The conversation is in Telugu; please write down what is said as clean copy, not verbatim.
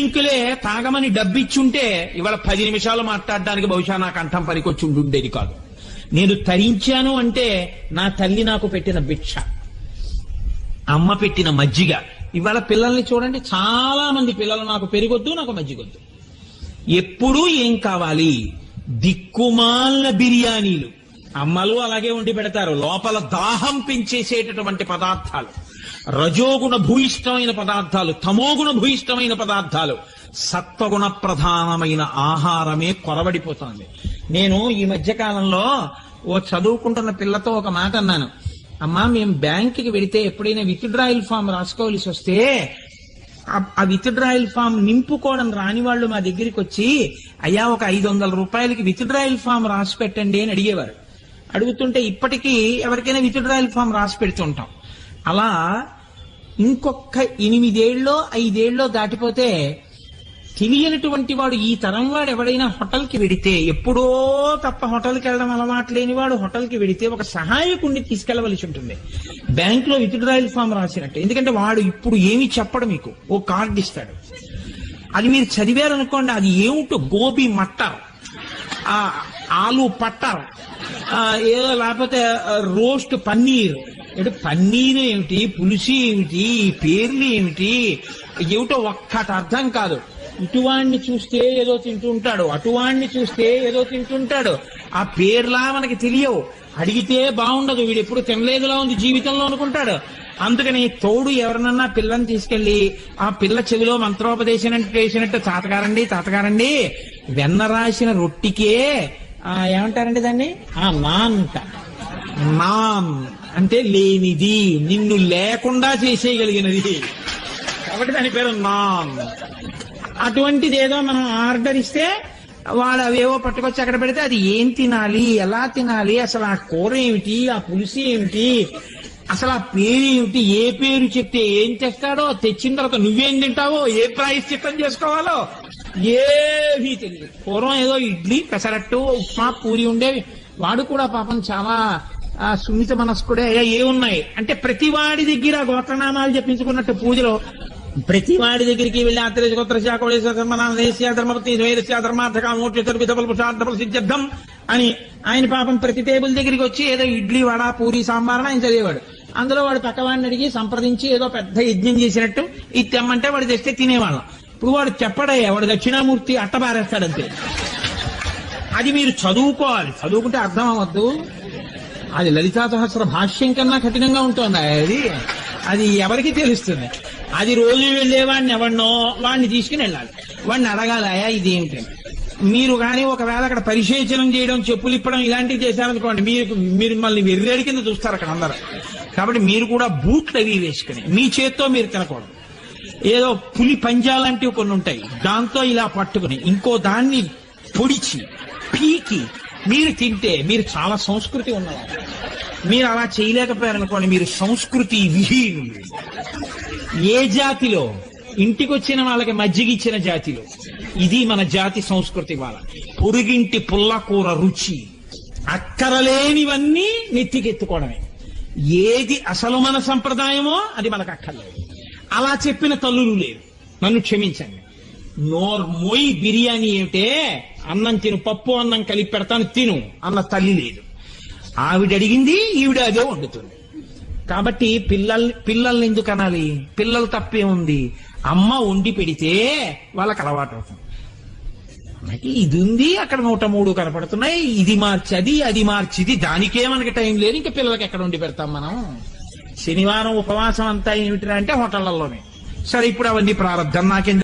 డ్రింకులే తాగమని డబ్బిచ్చుంటే ఇవాళ 10 నిమిషాలు మాట్లాడడానికి బహుశా నా కంఠం పనికొచ్చి ఉండేది కాదు. నేను తరించాను అంటే నా తల్లి నాకు పెట్టిన భిక్ష, అమ్మ పెట్టిన మజ్జిగ. ఇవాళ పిల్లల్ని చూడండి, చాలా మంది పిల్లలు నాకు పెరిగొద్దు, నాకు మజ్జిగొద్దు. ఎప్పుడూ ఏం కావాలి? దిక్కుమాలిన బిర్యానీలు. అమ్మలు అలాగే వండి పెడతారు. లోపల దాహం పెంచేసేటటువంటి పదార్థాలు, రజోగుణ భూయిష్టమైన పదార్థాలు, తమోగుణ భూయిష్టమైన పదార్థాలు, సత్వగుణ ప్రధానమైన ఆహారమే కొరబడిపోతుంది. నేను ఈ మధ్య కాలంలో ఓ చదువుకుంటున్న పిల్లతో ఒక మాట అన్నాను. అమ్మా, మేము బ్యాంకుకి వెడితే ఎప్పుడైనా విత్డ్రాయల్ ఫామ్ రాసుకోవాల్సి వస్తే ఆ విత్డ్రాయల్ ఫామ్ నింపుకోవడం రాని వాళ్ళు మా దగ్గరికి వచ్చి, అయ్యా ఒక 500 రూపాయలకి విత్డ్రాయల్ ఫామ్ రాసి పెట్టండి అని అడిగేవారు. అడుగుతుంటే ఇప్పటికీ ఎవరికైనా విత్డ్రాయల్ ఫామ్ రాసి పెడుతుంటాం. అలా ఇంకొక 8 ఏళ్ళో 5 ఏళ్ళో దాటిపోతే తెలియనటువంటి వాడు, ఈ తరం వాడు ఎవడైనా హోటల్కి వెడితే, ఎప్పుడో తప్ప హోటల్కి వెళ్ళడం అలవాటు లేని వాడు హోటల్కి వెడితే ఒక సహాయకుడిని తీసుకెళ్లవలసి ఉంటుంది, బ్యాంకులో విత్డ్రాయల్ ఫామ్ రాసినట్టు. ఎందుకంటే వాడు ఇప్పుడు ఏమి చెప్పడు, మీకు ఓ కార్డు ఇస్తాడు. అది మీరు చదివారనుకోండి, అది ఏమిటో గోబీ మట్టర్, ఆలు పట్టర్, ఏదో లేకపోతే రోస్ట్ పన్నీర్. పన్నీర్ ఏమిటి, పులుసు ఏమిటి, పేర్లు ఏమిటి, ఏమిటో ఒక్కటి అర్థం కాదు. ఇటువాణ్ణి చూస్తే ఏదో తింటుంటాడు, అటువాణ్ణి చూస్తే ఏదో తింటుంటాడు. ఆ పేర్లా మనకి తెలియవు, అడిగితే బాగుండదు, వీడు ఎప్పుడు తినలేదులా ఉంది జీవితంలో అనుకుంటాడు. అందుకని తోడు ఎవరినన్నా పిల్లని తీసుకెళ్లి ఆ పిల్ల చెవిలో మంత్రోపదేశం చేసినట్టు, తాతగారండి తాతగారండి వెన్న రాసిన రొట్టికే ఏమంటారండి దాన్ని, నాన్ అంట. నాన్ అంటే లేనిది, నిన్ను లేకుండా చేసేయగలిగినది, కాబట్టి దాని పేరు నాన్. అటువంటిది ఏదో మనం ఆర్డర్ ఇస్తే వాడు అవేవో పట్టుకొచ్చి అక్కడ పెడితే అది ఏం తినాలి, ఎలా తినాలి, అసలు ఆ కూర ఏమిటి, ఆ పులుసు ఏమిటి, అసలు ఆ పేరు ఏమిటి, ఏ పేరు చెప్తే ఏం చేస్తాడో, తెచ్చిన తర్వాత నువ్వేం తింటావో, ఏ ప్రాయశ్చిత్తం చేసుకోవాలో ఏవీ తెలియదు. పూర్వం ఏదో ఇడ్లీ, పెసరట్టు, ఉప్మా, పూరి ఉండేవి. వాడు కూడా పాపం చాలా సున్నిత మనస్కుడే. ఏమున్నాయి అంటే ప్రతి వాడి దగ్గర గోత్రనామాలు చెప్పించుకున్నట్టు పూజలో ప్రతి వాడి దగ్గరికి వెళ్ళి సిద్ధం అని ఆయన పాపం ప్రతి టేబుల్ దగ్గరికి వచ్చి ఏదో ఇడ్లీ, వడ, పూరి, సాంబార్ ఆయన చదివేవాడు. అందులో వాడు పక్కవాడిని అడిగి సంప్రదించి ఏదో పెద్ద యజ్ఞం చేసినట్టు ఇది తెమ్మంటే వాడు తెస్తే తినేవాళ్ళం. ఇప్పుడు వాడు చెప్పడయ్యా, వాడు దక్షిణామూర్తి అట్టబారేస్తాడంతే. అది మీరు చదువుకోవాలి, చదువుకుంటే అర్థం అవ్వద్దు. అది లలితా సహస్ర భాష్యం కన్నా కఠినంగా ఉంటుంది. అది ఎవరికి తెలుస్తుంది. అది రోజు వెళ్ళేవాడిని ఎవరినో వాడిని తీసుకుని వెళ్ళాలి, వాడిని అడగాలయా ఇదేంటి. మీరు కానీ ఒకవేళ అక్కడ పరిశేచనం చేయడం, చెప్పులు ఇప్పడం ఇలాంటివి చేశారనుకోండి, మీరు మళ్ళీ వెర్రేడి కింద చూస్తారు అక్కడ అందరూ. కాబట్టి మీరు కూడా బూట్లు అవి వేసుకుని మీ చేత్తో మీరు తినకూడదు. ఏదో పులి పంజాలాంటివి కొన్ని ఉంటాయి, దాంతో ఇలా పట్టుకుని ఇంకో దాన్ని పొడిచి పీకి మీరు తింటే మీరు చాలా సంస్కృతి ఉన్నవారు. మీరు అలా చేయలేకపోయారనుకోండి, మీరు సంస్కృతి విహీనులు. ఏ జాతిలో ఇంటికి వచ్చిన వాళ్ళకి మజ్జిగిచ్చిన జాతిలో ఇది మన జాతి సంస్కృతి. వాళ్ళ పొరుగింటి పుల్లకూర రుచి, అక్కరలేనివన్నీ నెత్తికెత్తుకోవడమే. ఏది అసలు మన సంప్రదాయమో అది మనకు అక్కర్లేదు. అలా చెప్పిన తల్లులు లేరు, నన్ను క్షమించండి. నోర్మోయి బిర్యానీ ఏమిటే, అన్నం తిను, పప్పు అన్నం కలిపి పెడతాను తిను అన్న తల్లి లేదు. ఆవిడ అడిగింది ఈవిడ అదే వండుతుంది. కాబట్టి పిల్లల్ని ఎందుకు అనాలి? పిల్లలు తప్పే ఉంది, అమ్మ వండి పెడితే వాళ్ళకి అలవాటు అవుతుంది. మనకి ఇది ఉంది, అక్కడ 103 కనపడుతున్నాయి, ఇది మార్చి అది, అది మార్చి ఇది, దానికే మనకి టైం లేదు. ఇంకా పిల్లలకి ఎక్కడ వండి పెడతాం మనం? శనివారం ఉపవాసం అంతా ఏమిటిరా అంటే హోటళ్లలోనే. సరే ఇప్పుడు అవన్నీ ప్రారంభం నాకేం